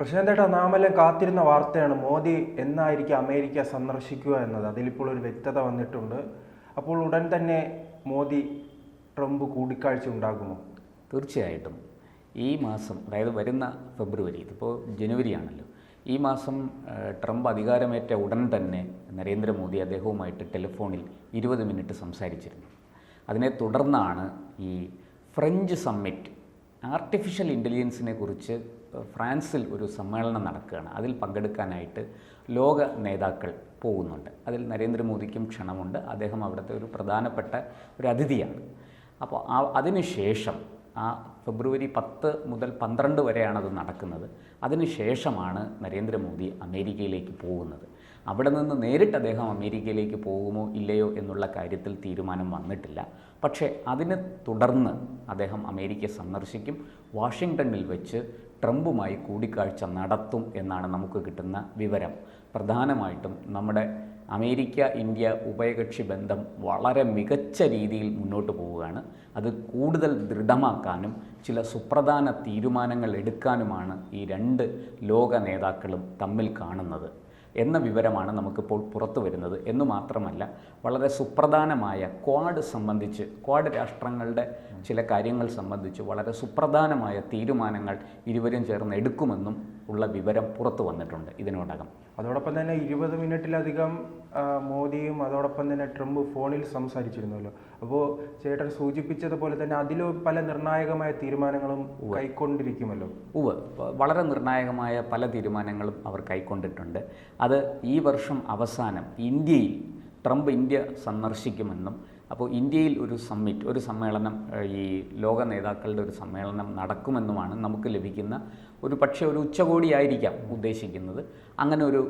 പ്രശാന്തേട്ടാ, നാമെല്ലാം കാത്തിരുന്ന വാർത്തയാണ് മോദി എന്നായിരിക്കും അമേരിക്ക സന്ദർശിക്കുക എന്നത്. അതിലിപ്പോൾ ഒരു വ്യക്തത വന്നിട്ടുണ്ട്. അപ്പോൾ ഉടൻ തന്നെ മോദി ട്രംപ് കൂടിക്കാഴ്ച ഉണ്ടാകുമോ? തീർച്ചയായിട്ടും ഈ മാസം, അതായത് വരുന്ന ഫെബ്രുവരി, ഇതിപ്പോൾ ജനുവരിയാണല്ലോ, ഈ മാസം ട്രംപ് അധികാരമേറ്റ ഉടൻ തന്നെ നരേന്ദ്രമോദി അദ്ദേഹവുമായിട്ട് ടെലിഫോണിൽ 20 മിനിറ്റ് സംസാരിച്ചിരുന്നു. അതിനെ തുടർന്നാണ് ഈ ഫ്രഞ്ച് സമ്മിറ്റ്, ആർട്ടിഫിഷ്യൽ ഇൻ്റലിജൻസിനെ കുറിച്ച് ഫ്രാൻസിൽ ഒരു സമ്മേളനം നടക്കുകയാണ്. അതിൽ പങ്കെടുക്കാനായിട്ട് ലോക നേതാക്കൾ പോകുന്നുണ്ട്. അതിൽ നരേന്ദ്രമോദിക്കും ക്ഷണമുണ്ട്. അദ്ദേഹം അവിടുത്തെ ഒരു പ്രധാനപ്പെട്ട ഒരു അതിഥിയാണ്. അപ്പോൾ അതിനുശേഷം ആ ഫെബ്രുവരി 10 മുതൽ 12 വരെയാണ് അത് നടക്കുന്നത്. അതിനുശേഷമാണ് നരേന്ദ്രമോദി അമേരിക്കയിലേക്ക് പോകുന്നത്. അവിടെ നിന്ന് നേരിട്ട് അദ്ദേഹം അമേരിക്കയിലേക്ക് പോകുമോ ഇല്ലയോ എന്നുള്ള കാര്യത്തിൽ തീരുമാനം വന്നിട്ടില്ല. പക്ഷേ അതിനെ തുടർന്ന് അദ്ദേഹം അമേരിക്ക സന്ദർശിക്കും. വാഷിങ്ടണിൽ വെച്ച് ട്രംപുമായി കൂടിക്കാഴ്ച നടത്തും എന്നാണ് നമുക്ക് കിട്ടുന്ന വിവരം. പ്രധാനമായിട്ടും നമ്മുടെ അമേരിക്ക ഇന്ത്യ ഉഭയകക്ഷി ബന്ധം വളരെ മികച്ച രീതിയിൽ മുന്നോട്ട് പോവുകയാണ്. അത് കൂടുതൽ ദൃഢമാക്കാനും ചില സുപ്രധാന തീരുമാനങ്ങൾ എടുക്കാനുമാണ് ഈ രണ്ട് ലോക നേതാക്കളും തമ്മിൽ കാണുന്നത് എന്ന വിവരമാണ് നമുക്കിപ്പോൾ പുറത്തു വരുന്നത്. എന്നു മാത്രമല്ല, വളരെ സുപ്രധാനമായ ക്വാഡ് രാഷ്ട്രങ്ങളുടെ ചില കാര്യങ്ങൾ സംബന്ധിച്ച് വളരെ സുപ്രധാനമായ തീരുമാനങ്ങൾ ഇരുവരും ചേർന്ന് എടുക്കുമെന്നും ഉള്ള വിവരം പുറത്തു വന്നിട്ടുണ്ട് ഇതിനോടകം. അതോടൊപ്പം തന്നെ 20 മിനിറ്റിലധികം മോദിയും അതോടൊപ്പം തന്നെ ട്രംപ് ഫോണിൽ സംസാരിച്ചിരുന്നല്ലോ. അപ്പോൾ ചേട്ടൻ സൂചിപ്പിച്ചതുപോലെ തന്നെ അതിലും പല നിർണായകമായ തീരുമാനങ്ങളും കൈക്കൊണ്ടിരിക്കുമല്ലോ. വളരെ നിർണായകമായ പല തീരുമാനങ്ങളും അവർ കൈക്കൊണ്ടിട്ടുണ്ട്. അത് ഈ വർഷം അവസാനം ട്രംപ് ഇന്ത്യ സന്ദർശിക്കുമെന്നും, അപ്പോൾ ഇന്ത്യയിൽ ഒരു സമ്മേളനം, ഈ ലോക നേതാക്കളുടെ ഒരു സമ്മേളനം നടക്കുമെന്നുമാണ് നമുക്ക് ലഭിക്കുന്ന ഒരു ഉച്ചകോടിയായിരിക്കാം ഉദ്ദേശിക്കുന്നത്. അങ്ങനെ ഒരു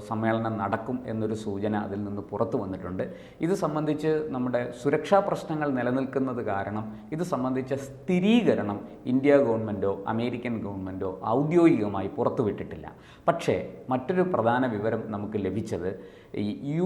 സമ്മേളനം നടക്കും എന്നൊരു സൂചന അതിൽ നിന്ന് പുറത്തു വന്നിട്ടുണ്ട്. ഇത് സംബന്ധിച്ച് നമ്മുടെ സുരക്ഷാ പ്രശ്നങ്ങൾ നിലനിൽക്കുന്നത് കാരണം ഇത് സംബന്ധിച്ച സ്ഥിരീകരണം ഇന്ത്യ ഗവൺമെൻറ്റോ അമേരിക്കൻ ഗവൺമെൻറ്റോ ഔദ്യോഗികമായി പുറത്തുവിട്ടിട്ടില്ല. പക്ഷേ മറ്റൊരു പ്രധാന വിവരം നമുക്ക് ലഭിച്ചത് ഈ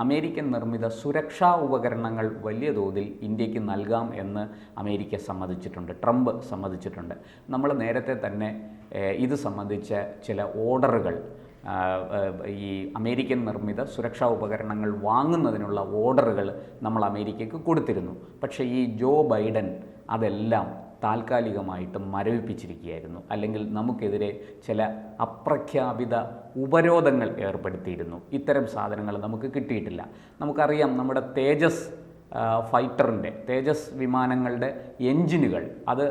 അമേരിക്കൻ നിർമ്മിത സുരക്ഷാ ഉപകരണങ്ങൾ വലിയ തോതിൽ ഇന്ത്യക്ക് നൽകാം എന്ന് അമേരിക്ക സമ്മതിച്ചിട്ടുണ്ട്, ട്രംപ് സമ്മതിച്ചിട്ടുണ്ട്. നമ്മൾ നേരത്തെ തന്നെ ഇത് സംബന്ധിച്ച ചില ഓർഡറുകൾ, ഈ അമേരിക്കൻ നിർമ്മിത സുരക്ഷാ ഉപകരണങ്ങൾ വാങ്ങുന്നതിനുള്ള ഓർഡറുകൾ നമ്മൾ അമേരിക്കയ്ക്ക് കൊടുത്തിരുന്നു. പക്ഷേ ഈ ജോ ബൈഡൻ അതെല്ലാം താൽക്കാലികമായിട്ട് മരവിപ്പിച്ചിരിക്കുകയായിരുന്നു. അല്ലെങ്കിൽ നമുക്കെതിരെ ചില അപ്രഖ്യാപിത ഉപരോധങ്ങൾ ഏർപ്പെടുത്തിയിരുന്നു. ഇത്തരം സാധനങ്ങൾ നമുക്ക് കിട്ടിയിട്ടില്ല. നമുക്കറിയാം, നമ്മുടെ തേജസ് വിമാനങ്ങളുടെ എൻജിനുകൾ, അത്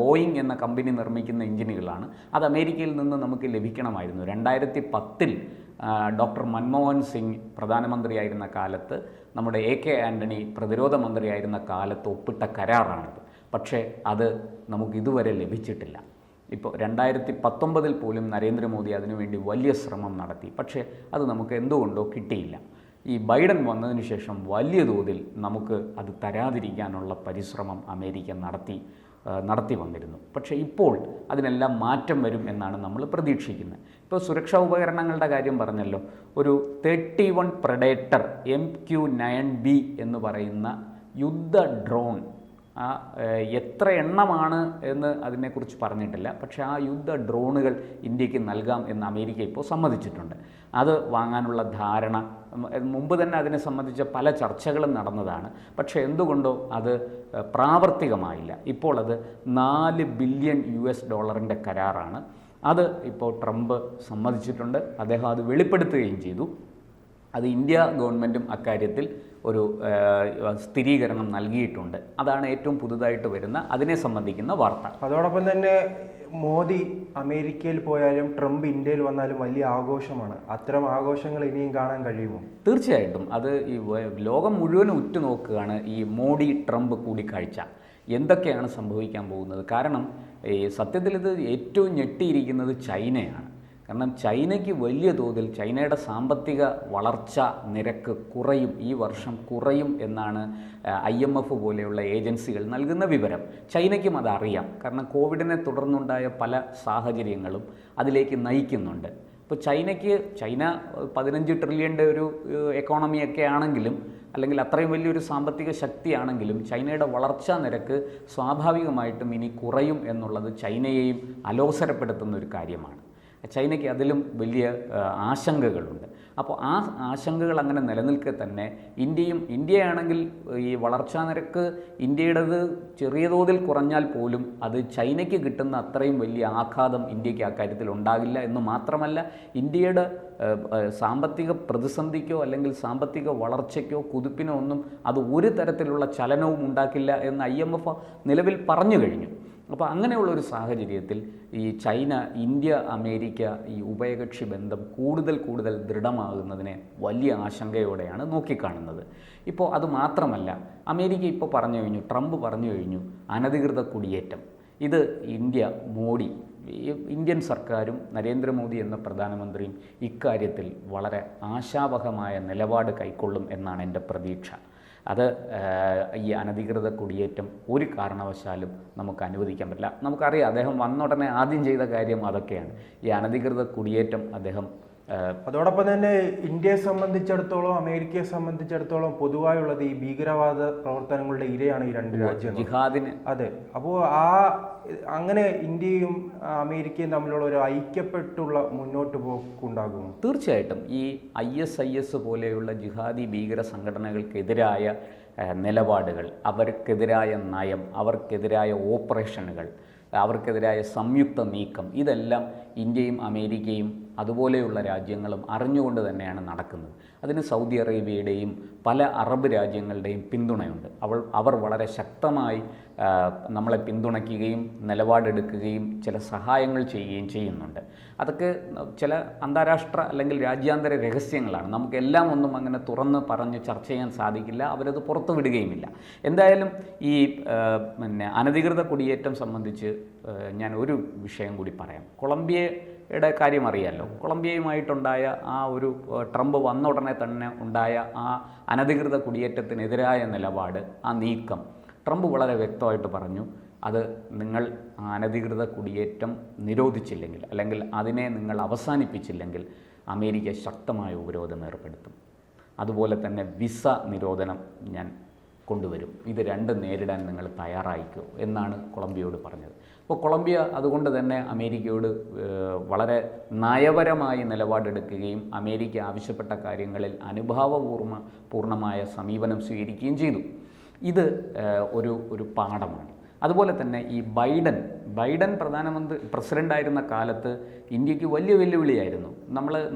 ബോയിങ് എന്ന കമ്പനി നിർമ്മിക്കുന്ന എൻജിനുകളാണ്. അത് അമേരിക്കയിൽ നിന്ന് നമുക്ക് ലഭിക്കണമായിരുന്നു. 2010 ഡോക്ടർ മൻമോഹൻ സിംഗ് പ്രധാനമന്ത്രിയായിരുന്ന കാലത്ത്, നമ്മുടെ AK ആൻ്റണി പ്രതിരോധ മന്ത്രിയായിരുന്ന കാലത്ത് ഒപ്പിട്ട കരാറാണിത്. പക്ഷേ അത് നമുക്കിതുവരെ ലഭിച്ചിട്ടില്ല. ഇപ്പോൾ 2019 പോലും നരേന്ദ്രമോദി അതിനുവേണ്ടി വലിയ ശ്രമം നടത്തി. പക്ഷേ അത് നമുക്ക് എന്തുകൊണ്ടോ കിട്ടിയില്ല. ഈ ബൈഡൻ വന്നതിന് ശേഷം വലിയ തോതിൽ നമുക്ക് അത് തരാതിരിക്കാനുള്ള പരിശ്രമം അമേരിക്ക നടത്തി വന്നിരുന്നു. പക്ഷേ ഇപ്പോൾ അതിനെല്ലാം മാറ്റം വരും എന്നാണ് നമ്മൾ പ്രതീക്ഷിക്കുന്നത്. ഇപ്പോൾ സുരക്ഷാ ഉപകരണങ്ങളുടെ കാര്യം പറഞ്ഞല്ലോ. ഒരു 31 Predator MQ-9B എന്ന് പറയുന്ന യുദ്ധ ഡ്രോൺ, എത്ര എണ്ണമാണ് എന്ന് അതിനെക്കുറിച്ച് പറഞ്ഞിട്ടില്ല. പക്ഷേ ആ യുദ്ധ ഡ്രോണുകൾ ഇന്ത്യക്ക് നൽകാം എന്ന് അമേരിക്ക ഇപ്പോൾ സമ്മതിച്ചിട്ടുണ്ട്. അത് വാങ്ങാനുള്ള ധാരണ മുമ്പ് തന്നെ അതിനെ സംബന്ധിച്ച പല ചർച്ചകളും നടന്നതാണ്. പക്ഷേ എന്തുകൊണ്ടോ അത് പ്രാവർത്തികമായില്ല. ഇപ്പോൾ അത് $4 ബില്യൺ കരാറാണ്. അത് ഇപ്പോൾ ട്രംപ് സമ്മതിച്ചിട്ടുണ്ട്. അദ്ദേഹം അത് വെളിപ്പെടുത്തുകയും ചെയ്തു. അത് ഇന്ത്യ ഗവൺമെൻറ്റും അക്കാര്യത്തിൽ ഒരു സ്ഥിരീകരണം നൽകിയിട്ടുണ്ട്. അതാണ് ഏറ്റവും പുതുതായിട്ട് വരുന്ന അതിനെ സംബന്ധിക്കുന്ന വാർത്ത. അതോടൊപ്പം തന്നെ മോദി അമേരിക്കയിൽ പോയാലും ട്രംപ് ഇന്ത്യയിൽ വന്നാലും വലിയ ആഘോഷമാണ്. അത്തരം ആഘോഷങ്ങൾ ഇനിയും കാണാൻ കഴിയുമോ? തീർച്ചയായിട്ടും. അത് ഈ ലോകം മുഴുവനും ഉറ്റുനോക്കുകയാണ് ഈ മോഡി ട്രംപ് കൂടിക്കാഴ്ച. എന്തൊക്കെയാണ് സംഭവിക്കാൻ പോകുന്നത്? കാരണം ഈ സത്യത്തിൽ ഇത് ഏറ്റവും ഞെട്ടിയിരിക്കുന്നത് ചൈനയാണ്. കാരണം ചൈനയ്ക്ക് വലിയ തോതിൽ ചൈനയുടെ സാമ്പത്തിക വളർച്ച നിരക്ക് ഈ വർഷം കുറയും എന്നാണ് IMF പോലെയുള്ള ഏജൻസികൾ നൽകുന്ന വിവരം. ചൈനയ്ക്കും അതറിയാം. കാരണം കോവിഡിനെ തുടർന്നുണ്ടായ പല സാഹചര്യങ്ങളും അതിലേക്ക് നയിക്കുന്നുണ്ട്. ഇപ്പോൾ ചൈന 15 ട്രില്യൻ്റെ ഒരു എക്കോണമിയൊക്കെ ആണെങ്കിലും അല്ലെങ്കിൽ അത്രയും വലിയൊരു സാമ്പത്തിക ശക്തിയാണെങ്കിലും ചൈനയുടെ വളർച്ചാ നിരക്ക് സ്വാഭാവികമായിട്ടും ഇനി കുറയും എന്നുള്ളത് ചൈനയെയും അലോസരപ്പെടുത്തുന്ന ഒരു കാര്യമാണ്. ചൈനയ്ക്ക് അതിലും വലിയ ആശങ്കകളുണ്ട്. അപ്പോൾ ആ ആശങ്കകൾ അങ്ങനെ നിലനിൽക്കെ തന്നെ ഇന്ത്യയാണെങ്കിൽ ഈ വളർച്ചാ നിരക്ക് ഇന്ത്യയുടേത് ചെറിയ തോതിൽ കുറഞ്ഞാൽ പോലും അത് ചൈനയ്ക്ക് കിട്ടുന്ന അത്രയും വലിയ ആഘാതം ഇന്ത്യക്ക് ആ കാര്യത്തിൽ ഉണ്ടാകില്ല എന്ന് മാത്രമല്ല, ഇന്ത്യയുടെ സാമ്പത്തിക പ്രതിസന്ധിക്കോ അല്ലെങ്കിൽ സാമ്പത്തിക വളർച്ചയ്ക്കോ കുതിപ്പിനോ ഒന്നും അത് ഒരു തരത്തിലുള്ള ചലനവും ഉണ്ടാക്കില്ല എന്ന് IMF നിലവിൽ പറഞ്ഞു കഴിഞ്ഞു. അപ്പോൾ അങ്ങനെയുള്ള ഒരു സാഹചര്യത്തിൽ ഈ ചൈന, ഇന്ത്യ, അമേരിക്ക ഈ ഉഭയകക്ഷി ബന്ധം കൂടുതൽ ദൃഢമാകുന്നതിനെ വലിയ ആശങ്കയോടെയാണ് നോക്കിക്കാണുന്നത്. ഇപ്പോൾ അത് മാത്രമല്ല, അമേരിക്ക ഇപ്പോൾ പറഞ്ഞു കഴിഞ്ഞു, ട്രംപ് പറഞ്ഞു കഴിഞ്ഞു അനധികൃത കുടിയേറ്റം. ഇത് ഇന്ത്യൻ സർക്കാരും നരേന്ദ്രമോദി എന്ന പ്രധാനമന്ത്രിയും ഇക്കാര്യത്തിൽ വളരെ ആശാവഹമായ നിലപാട് കൈക്കൊള്ളും എന്നാണ് എൻ്റെ പ്രതീക്ഷ. അത് ഈ അനധികൃത കുടിയേറ്റം ഒരു കാരണവശാലും നമുക്ക് അനുവദിക്കാൻ പറ്റില്ല. നമുക്കറിയാം, അദ്ദേഹം വന്ന ഉടനെ ആദ്യം ചെയ്ത കാര്യം അതൊക്കെയാണ്. ഈ അനധികൃത കുടിയേറ്റം അദ്ദേഹം അതോടൊപ്പം തന്നെ ഇന്ത്യയെ സംബന്ധിച്ചിടത്തോളം അമേരിക്കയെ സംബന്ധിച്ചിടത്തോളം പൊതുവായുള്ളത് ഈ ഭീകരവാദ പ്രവർത്തനങ്ങളുടെ ഇരയാണ് ഈ രണ്ട് രാജ്യങ്ങൾ. ജിഹാദിന് അതെ. അപ്പോൾ അങ്ങനെ ഇന്ത്യയും അമേരിക്കയും തമ്മിലുള്ള ഒരു ഐക്യപ്പെട്ടുള്ള മുന്നോട്ട് പോക്കുണ്ടാകുമോ? തീർച്ചയായിട്ടും. ഈ ISIS പോലെയുള്ള ജിഹാദി ഭീകര സംഘടനകൾക്കെതിരായ നിലപാടുകൾ, അവർക്കെതിരായ നയം, അവർക്കെതിരായ ഓപ്പറേഷനുകൾ, അവർക്കെതിരായ സംയുക്ത നീക്കം, ഇതെല്ലാം ഇന്ത്യയും അമേരിക്കയും അതുപോലെയുള്ള രാജ്യങ്ങളും അറിഞ്ഞുകൊണ്ട് തന്നെയാണ് നടക്കുന്നത്. അതിന് സൗദി അറേബ്യയുടെയും പല അറബ് രാജ്യങ്ങളുടെയും പിന്തുണയുണ്ട്. അവർ വളരെ ശക്തമായി നമ്മളെ പിന്തുണയ്ക്കുകയും നിലപാടെടുക്കുകയും ചില സഹായങ്ങൾ ചെയ്യുകയും ചെയ്യുന്നുണ്ട്. അതൊക്കെ ചില അന്താരാഷ്ട്ര അല്ലെങ്കിൽ രാജ്യാന്തര രഹസ്യങ്ങളാണ്. നമുക്കെല്ലാം ഒന്നും അങ്ങനെ തുറന്ന് പറഞ്ഞ് ചർച്ച ചെയ്യാൻ സാധിക്കില്ല. അവരത് പുറത്തു വിടുകയുമില്ല. എന്തായാലും ഈ അനധികൃത കുടിയേറ്റം സംബന്ധിച്ച് ഞാൻ ഒരു വിഷയം കൂടി പറയാം. കൊളംബിയയുടെ കാര്യം അറിയാമല്ലോ. കൊളംബിയയുമായിട്ടുണ്ടായ ആ ഒരു ട്രംപ് വന്ന ഉടനെ തന്നെ ഉണ്ടായ ആ അനധികൃത കുടിയേറ്റത്തിനെതിരായ നിലപാട്, ആ നീക്കം, ട്രംപ് വളരെ വ്യക്തമായിട്ട് പറഞ്ഞു, അത് നിങ്ങൾ അനധികൃത കുടിയേറ്റം നിരോധിച്ചില്ലെങ്കിൽ അല്ലെങ്കിൽ അതിനെ നിങ്ങൾ അവസാനിപ്പിച്ചില്ലെങ്കിൽ അമേരിക്ക ശക്തമായ ഉപരോധം ഏർപ്പെടുത്തും. അതുപോലെ തന്നെ വിസ നിരോധനം ഞാൻ കൊണ്ടുവരും. ഇത് രണ്ടും നേരിടാൻ നിങ്ങൾ തയ്യാറായിക്കോ എന്നാണ് കൊളംബിയയോട് പറഞ്ഞത്. അപ്പോൾ കൊളംബിയ അതുകൊണ്ട് തന്നെ അമേരിക്കയോട് വളരെ നയപരമായി നിലപാടെടുക്കുകയും അമേരിക്ക ആവശ്യപ്പെട്ട കാര്യങ്ങളിൽ അനുഭാവപൂർണ്ണമായ സമീപനം സ്വീകരിക്കുകയും ചെയ്തു. ഇത് ഒരു പാഠമാണ്. അതുപോലെ തന്നെ ഈ ബൈഡൻ പ്രസിഡൻ്റായിരുന്ന കാലത്ത് ഇന്ത്യക്ക് വലിയ വെല്ലുവിളിയായിരുന്നു.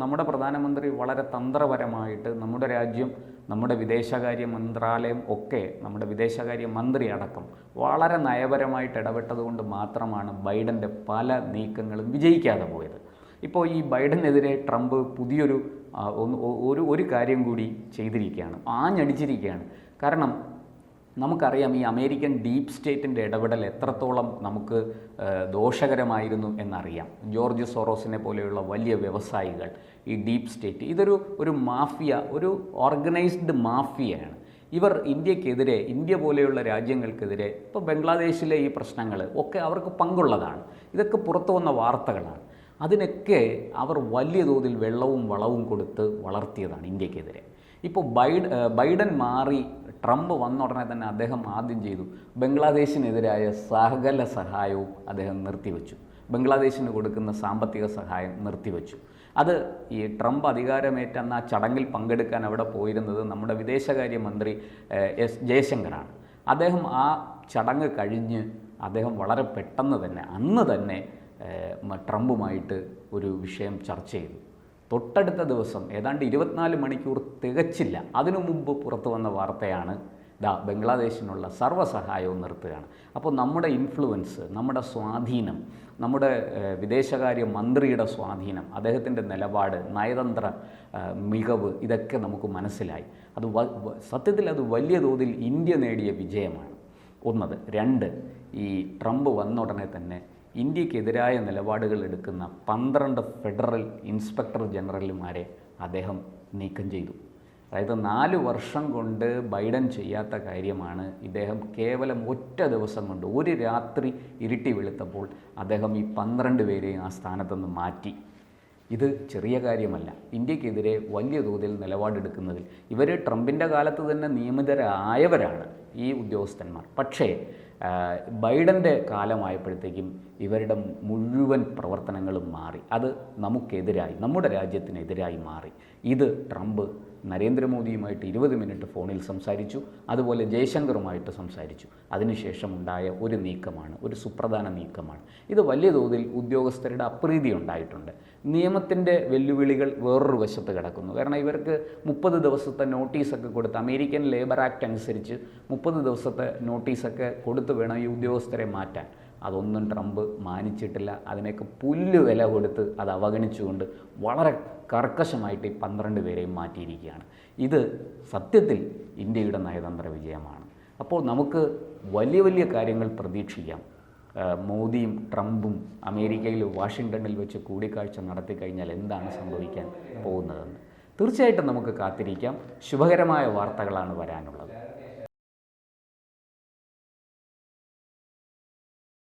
നമ്മുടെ പ്രധാനമന്ത്രി വളരെ തന്ത്രപരമായിട്ട് നമ്മുടെ രാജ്യം, നമ്മുടെ വിദേശകാര്യ മന്ത്രാലയം ഒക്കെ, നമ്മുടെ വിദേശകാര്യ മന്ത്രി അടക്കം വളരെ നയപരമായിട്ട് ഇടപെട്ടതുകൊണ്ട് മാത്രമാണ് ബൈഡൻ്റെ പല നീക്കങ്ങളും വിജയിക്കാതെ പോയത്. ഇപ്പോൾ ഈ ബൈഡനെതിരെ ട്രംപ് പുതിയൊരു ഒരു കാര്യം കൂടി ചെയ്തിരിക്കുകയാണ്, ആഞ്ഞടിച്ചിരിക്കുകയാണ്. കാരണം നമുക്കറിയാം ഈ അമേരിക്കൻ ഡീപ്പ് സ്റ്റേറ്റിൻ്റെ ഇടപെടൽ എത്രത്തോളം നമുക്ക് ദോഷകരമായിരുന്നു എന്നറിയാം. ജോർജ് സോറോസിനെ പോലെയുള്ള വലിയ വ്യവസായികൾ, ഈ ഡീപ്പ് സ്റ്റേറ്റ്, ഇതൊരു മാഫിയ, ഒരു ഓർഗനൈസ്ഡ് മാഫിയയാണ്. ഇവർ ഇന്ത്യക്കെതിരെ, ഇന്ത്യ പോലെയുള്ള രാജ്യങ്ങൾക്കെതിരെ, ഇപ്പോൾ ബംഗ്ലാദേശിലെ ഈ പ്രശ്നങ്ങൾ ഒക്കെ അവർക്ക് പങ്കുള്ളതാണ്. ഇതൊക്കെ പുറത്തു വന്ന വാർത്തകളാണ്. അതിനൊക്കെ അവർ വലിയ തോതിൽ വെള്ളവും വളവും കൊടുത്ത് വളർത്തിയതാണ് ഇന്ത്യക്കെതിരെ. ഇപ്പോൾ ബൈഡൻ മാറി ട്രംപ് വന്ന ഉടനെ തന്നെ അദ്ദേഹം ആദ്യം ചെയ്തു, ബംഗ്ലാദേശിനെതിരായ സകല സഹായവും അദ്ദേഹം നിർത്തിവെച്ചു. ബംഗ്ലാദേശിന് കൊടുക്കുന്ന സാമ്പത്തിക സഹായം നിർത്തിവെച്ചു. അത് ഈ ട്രംപ് അധികാരമേറ്റെന്ന ആ ചടങ്ങിൽ പങ്കെടുക്കാൻ അവിടെ പോയിരുന്നത് നമ്മുടെ വിദേശകാര്യമന്ത്രി എസ് ജയശങ്കറാണ്. അദ്ദേഹം ആ ചടങ്ങ് കഴിഞ്ഞ് അദ്ദേഹം വളരെ പെട്ടെന്ന് തന്നെ അന്ന് തന്നെ ട്രംപുമായിട്ട് ഒരു വിഷയം ചർച്ച ചെയ്തു. തൊട്ടടുത്ത ദിവസം ഏതാണ്ട് 24 മണിക്കൂർ തികച്ചില്ല, അതിനു മുമ്പ് പുറത്തു വന്ന വാർത്തയാണ് ബംഗ്ലാദേശിനുള്ള സർവ്വസഹായവും നിർത്തുകയാണ്. അപ്പോൾ നമ്മുടെ ഇൻഫ്ലുവൻസ്, നമ്മുടെ സ്വാധീനം, നമ്മുടെ വിദേശകാര്യ മന്ത്രിയുടെ സ്വാധീനം, അദ്ദേഹത്തിൻ്റെ നിലപാട്, നയതന്ത്ര മികവ്, ഇതൊക്കെ നമുക്ക് മനസ്സിലായി. അത് സത്യത്തിൽ അത് വലിയ തോതിൽ ഇന്ത്യ നേടിയ വിജയമാണ്. ഒന്നത്. രണ്ട്, ഈ ട്രംപ് വന്ന ഉടനെ തന്നെ ഇന്ത്യക്കെതിരായ നിലപാടുകൾ എടുക്കുന്ന 12 ഫെഡറൽ ഇൻസ്പെക്ടർ ജനറലുമാരെ അദ്ദേഹം നീക്കം ചെയ്തു. അതായത് 4 വർഷം കൊണ്ട് ബൈഡൻ ചെയ്യാത്ത കാര്യമാണ് ഇദ്ദേഹം കേവലം ഒറ്റ ദിവസം കൊണ്ട്, ഒരു രാത്രി ഇരുട്ടി വെളുത്തപ്പോൾ അദ്ദേഹം ഈ 12 പേരെയും ആ സ്ഥാനത്തുനിന്ന് മാറ്റി. ഇത് ചെറിയ കാര്യമല്ല. ഇന്ത്യക്കെതിരെ വലിയ തോതിൽ നിലപാടെടുക്കുന്നതിൽ ഇവർ ട്രംപിൻ്റെ കാലത്ത് തന്നെ നിയമിതരായവരാണ് ഈ ഉദ്യോഗസ്ഥന്മാർ. പക്ഷേ ബൈഡൻ്റെ കാലമായപ്പോഴത്തേക്കും ഇവരുടെ മുഴുവൻ പ്രവർത്തനങ്ങളും മാറി. അത് നമുക്കെതിരായി, നമ്മുടെ രാജ്യത്തിനെതിരായി മാറി. ഇത് ട്രംപ് നരേന്ദ്രമോദിയുമായിട്ട് 20 മിനിറ്റ് ഫോണിൽ സംസാരിച്ചു, അതുപോലെ ജയശങ്കറുമായിട്ട് സംസാരിച്ചു. അതിനുശേഷം ഉണ്ടായ ഒരു നീക്കമാണ്, ഒരു സുപ്രധാന നീക്കമാണ്. ഇത് വലിയ തോതിൽ ഉദ്യോഗസ്ഥരുടെ അപ്രീതി ഉണ്ടായിട്ടുണ്ട്. നിയമത്തിൻ്റെ വെല്ലുവിളികൾ വേറൊരു വശത്ത് കിടക്കുന്നു. കാരണം ഇവർക്ക് 30 ദിവസത്തെ നോട്ടീസൊക്കെ കൊടുത്ത്, അമേരിക്കൻ ലേബർ ആക്ട് അനുസരിച്ച് 30 ദിവസത്തെ നോട്ടീസൊക്കെ കൊടുത്ത് വേണം ഈ ഉദ്യോഗസ്ഥരെ മാറ്റാൻ. അതൊന്നും ട്രംപ് മാനിച്ചിട്ടില്ല. അതിനൊക്കെ പുല്ല് വില കൊടുത്ത് അത് അവഗണിച്ചുകൊണ്ട് വളരെ കർക്കശമായിട്ട് ഈ 12 പേരെയും മാറ്റിയിരിക്കുകയാണ്. ഇത് സത്യത്തിൽ ഇന്ത്യയുടെ നയതന്ത്ര വിജയമാണ്. അപ്പോൾ നമുക്ക് വലിയ വലിയ കാര്യങ്ങൾ പ്രതീക്ഷിക്കാം. മോദിയും ട്രംപും അമേരിക്കയിൽ വാഷിങ്ടണിൽ വെച്ച് കൂടിക്കാഴ്ച നടത്തി കഴിഞ്ഞാൽ എന്താണ് സംഭവിക്കാൻ പോകുന്നതെന്ന് തീർച്ചയായിട്ടും നമുക്ക് കാത്തിരിക്കാം. ശുഭകരമായ വാർത്തകളാണ് വരാനുള്ളത്.